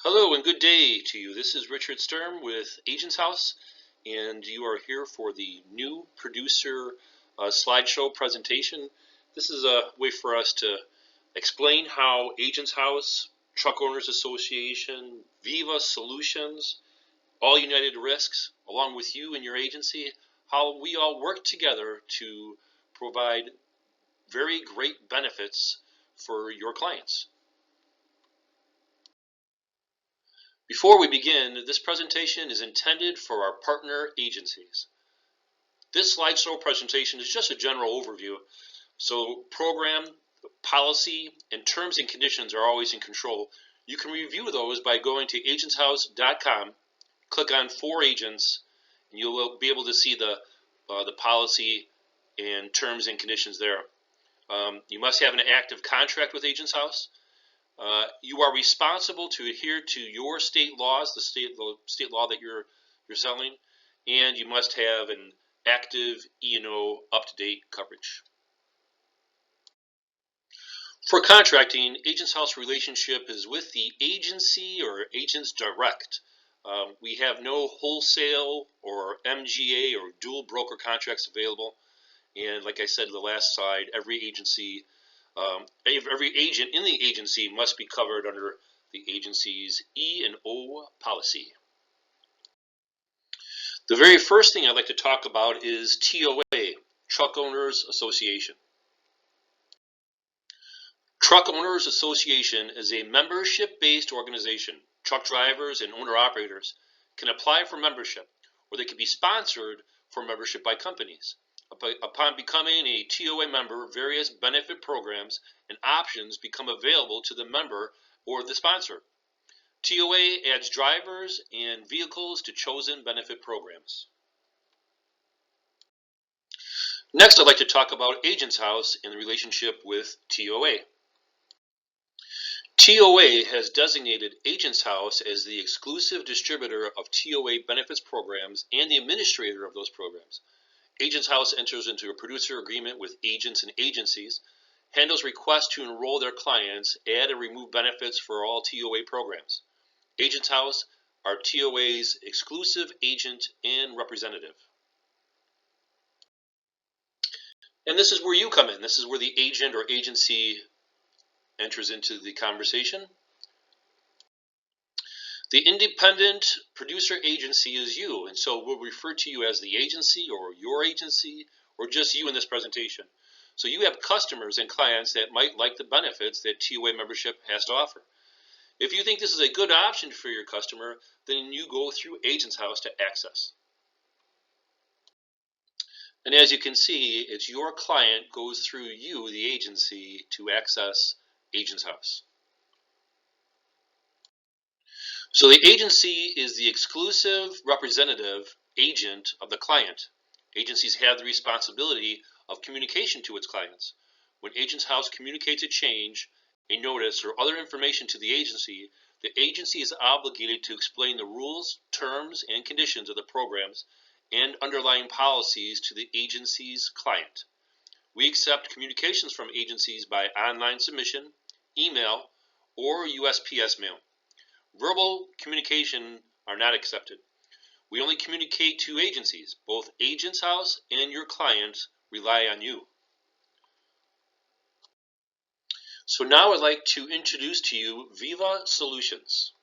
Hello and good day to you. This is Richard Sturm with Agents House, and you are here for the new producer slideshow presentation. This is a way for us to explain how Agents House, Truck Owners Association, Viva Solutions, All United Risks, along with you and your agency, how we all work together to provide very great benefits for your clients. Before we begin, this presentation is intended for our partner agencies. This slideshow presentation is just a general overview, so program, policy, and terms and conditions are always in control. You can review those by going to agentshouse.com, click on For Agents, and you will be able to see the policy and terms and conditions there. You must have an active contract with Agents House. You are responsible to adhere to your state laws, the state law that you're selling, and you must have an active E&O up-to-date coverage. For contracting, Agents House relationship is with the agency or agents direct. We have no wholesale or MGA or dual broker contracts available, and like I said in the last slide, every agent in the agency must be covered under the agency's E&O policy. The very first thing I'd like to talk about is TOA, Truck Owners Association. Truck Owners Association is a membership-based organization. Truck drivers and owner-operators can apply for membership, or they can be sponsored for membership by companies. Upon becoming a TOA member, various benefit programs and options become available to the member or the sponsor. TOA adds drivers and vehicles to chosen benefit programs. Next, I'd like to talk about Agents House in the relationship with TOA. TOA has designated Agents House as the exclusive distributor of TOA benefits programs and the administrator of those programs. Agents House enters into a producer agreement with agents and agencies, handles requests to enroll their clients, add and remove benefits for all TOA programs. Agents House are TOA's exclusive agent and representative. And this is where you come in. This is where the agent or agency enters into the conversation. The independent producer agency is you, and so we'll refer to you as the agency or your agency or just you in this presentation. So you have customers and clients that might like the benefits that TOA membership has to offer. If you think this is a good option for your customer, then you go through Agents House to access. And as you can see, it's your client goes through you, the agency, to access Agents House. So the agency is the exclusive representative agent of the client. Agencies have the responsibility of communication to its clients. When Agents House communicates a change, a notice, or other information to the agency is obligated to explain the rules, terms, and conditions of the programs and underlying policies to the agency's client. We accept communications from agencies by online submission, email, or USPS mail. Verbal communication are not accepted. We only communicate to agencies. Both Agents House and your clients rely on you. So now I'd like to introduce to you Viva Solutions.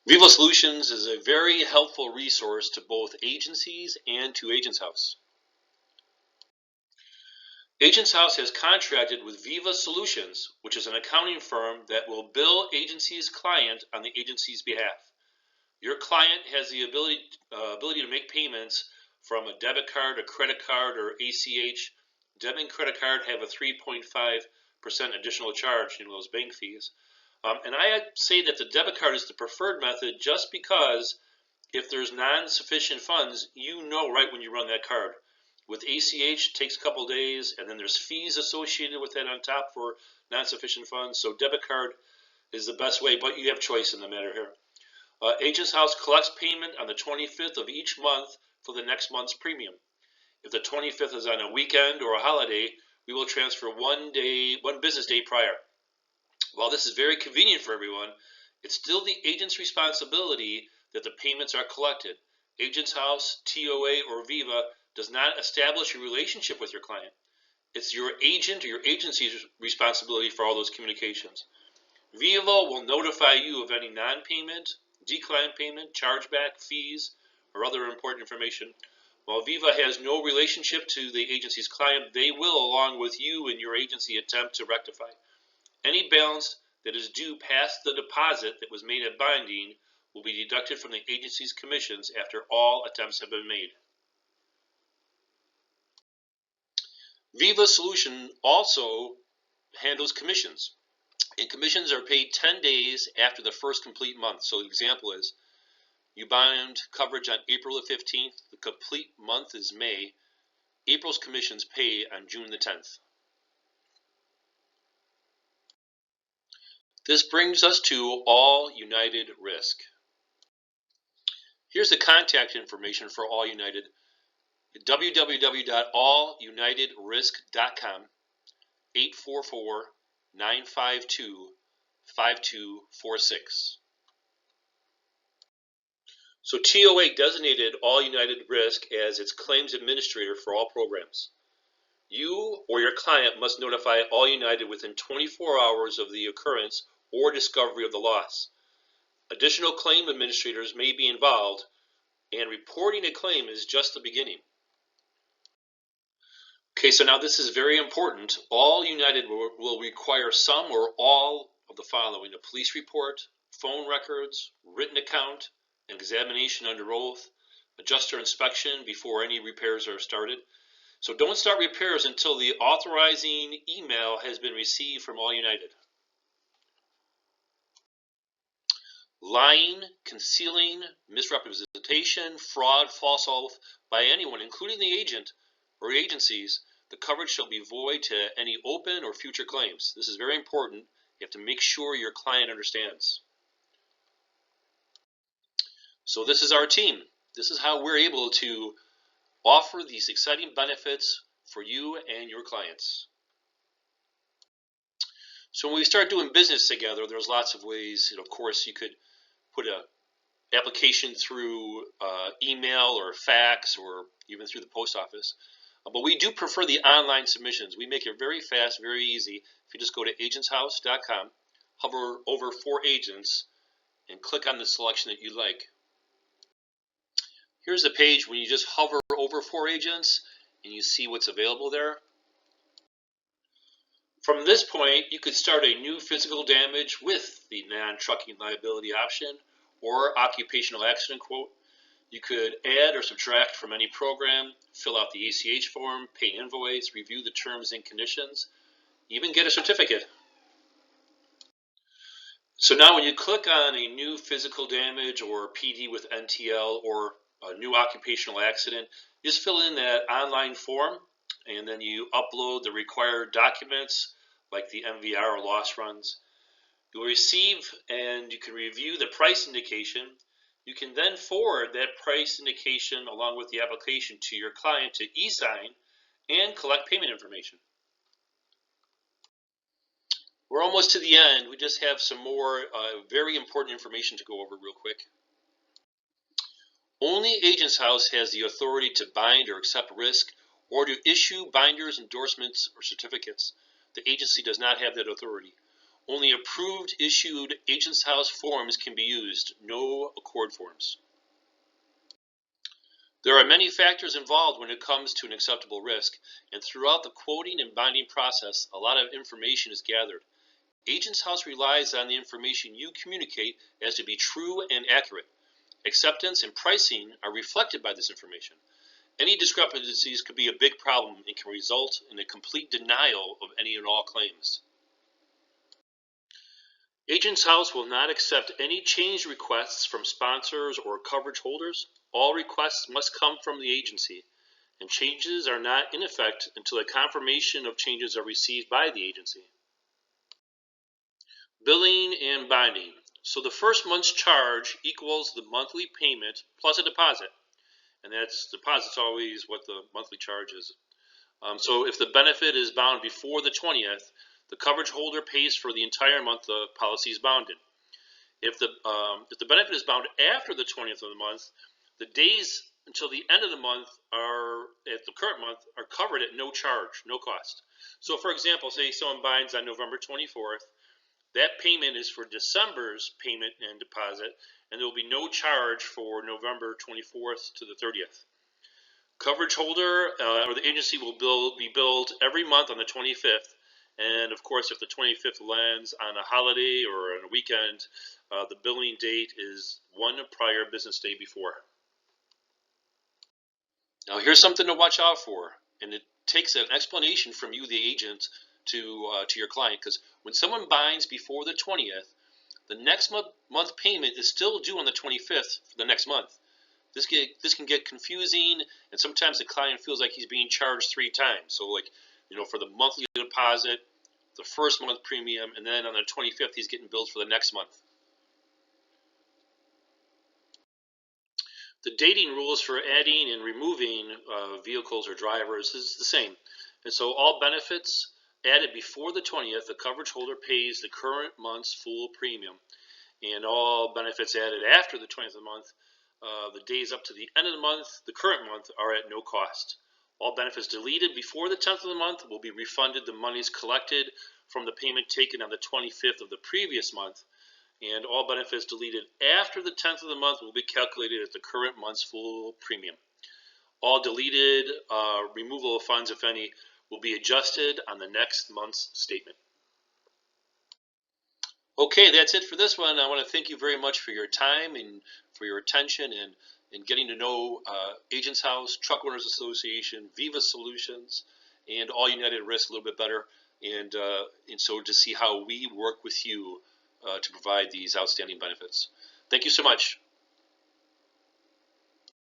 Viva Solutions is a very helpful resource to both agencies and to Agents House. Agents House has contracted with Viva Solutions, which is an accounting firm that will bill agency's client on the agency's behalf. Your client has the ability to make payments from a debit card, a credit card, or ACH. Debit and credit card have a 3.5% additional charge, those bank fees. And I say that the debit card is the preferred method just because if there's non-sufficient funds, you know right when you run that card. With ACH, it takes a couple days, and then there's fees associated with that on top for non-sufficient funds. So debit card is the best way, but you have choice in the matter here. Agents House collects payment on the 25th of each month for the next month's premium. If the 25th is on a weekend or a holiday, we will transfer one business day prior. While this is very convenient for everyone, it's still the agent's responsibility that the payments are collected. Agent's House, TOA, or Viva does not establish a relationship with your client. It's your agent or your agency's responsibility for all those communications. Viva will notify you of any non-payment, decline payment, chargeback, fees, or other important information. While Viva has no relationship to the agency's client, they will, along with you and your agency, attempt to rectify. Any balance that is due past the deposit that was made at binding will be deducted from the agency's commissions after all attempts have been made. Viva Solution also handles commissions, and commissions are paid 10 days after the first complete month. So the example is, you bind coverage on April the 15th, the complete month is May, April's commissions pay on June the 10th. This brings us to All United Risk. Here's the contact information for All United: www.allunitedrisk.com, 844-952-5246. So TOA designated All United Risk as its claims administrator for all programs. You or your client must notify All United within 24 hours of the occurrence or discovery of the loss. Additional claim administrators may be involved, and reporting a claim is just the beginning. Okay, so now this is very important. All United will require some or all of the following: a police report, phone records, written account, an examination under oath, adjuster inspection before any repairs are started. So don't start repairs until the authorizing email has been received from All United. Lying, concealing, misrepresentation, fraud, false oath by anyone, including the agent or agencies, the coverage shall be void to any open or future claims. This is very important. You have to make sure your client understands. So this is our team. This is how we're able to offer these exciting benefits for you and your clients. So when we start doing business together, there's lots of ways. Of course, you could put an application through email or fax or even through the post office. But we do prefer the online submissions. We make it very fast, very easy. If you just go to agentshouse.com, hover over for agents, and click on the selection that you like. Here's the page when you just hover over for agents and you see what's available there. From this point, you could start a new physical damage with the non-trucking liability option or occupational accident quote. You could add or subtract from any program, fill out the ACH form, pay invoice, review the terms and conditions, even get a certificate. So now when you click on a new physical damage or PD with NTL or a new occupational accident, just fill in that online form and then you upload the required documents like the MVR or loss runs. You'll receive and you can review the price indication. You can then forward that price indication along with the application to your client to e-sign and collect payment information. We're almost to the end. We just have some more very important information to go over real quick. Only Agents House has the authority to bind or accept risk or to issue binders, endorsements, or certificates. The agency does not have that authority. Only approved issued Agents House forms can be used, no Accord forms. There are many factors involved when it comes to an acceptable risk, and throughout the quoting and binding process, a lot of information is gathered. Agents House relies on the information you communicate as to be true and accurate. Acceptance and pricing are reflected by this information. Any discrepancies could be a big problem and can result in a complete denial of any and all claims. Agents House will not accept any change requests from sponsors or coverage holders. All requests must come from the agency, and changes are not in effect until a confirmation of changes are received by the agency. Billing and binding. So the first month's charge equals the monthly payment plus a deposit, and that's deposit's always what the monthly charge is. So if the benefit is bound before the 20th, the coverage holder pays for the entire month the policy is bounded. If the benefit is bound after the 20th of the month, the days until the end of the month at the current month are covered at no charge, no cost. So for example, say someone binds on November 24th, that payment is for December's payment and deposit, and there will be no charge for November 24th to the 30th. Coverage holder or the agency will be billed every month on the 25th, and of course if the 25th lands on a holiday or on a weekend, the billing date is one prior business day before. Now here's something to watch out for, and it takes an explanation from you, the agent, to your client, because when someone binds before the 20th, the next month payment is still due on the 25th for the next month. This can get confusing, and sometimes the client feels like he's being charged 3 times. So like, for the monthly deposit, the first month premium, and then on the 25th he's getting billed for the next month. The dating rules for adding and removing vehicles or drivers is the same. And so all benefits added before the 20th, the coverage holder pays the current month's full premium. And all benefits added after the 20th of the month, the days up to the end of the month, the current month, are at no cost. All benefits deleted before the 10th of the month will be refunded the monies collected from the payment taken on the 25th of the previous month. And all benefits deleted after the 10th of the month will be calculated at the current month's full premium. All deleted removal of funds, if any, will be adjusted on the next month's statement. Okay, that's it for this one. I want to thank you very much for your time and for your attention and getting to know Agents House, Truck Owners Association, Viva Solutions, and All United Risk a little bit better, and so to see how we work with you to provide these outstanding benefits. Thank you so much.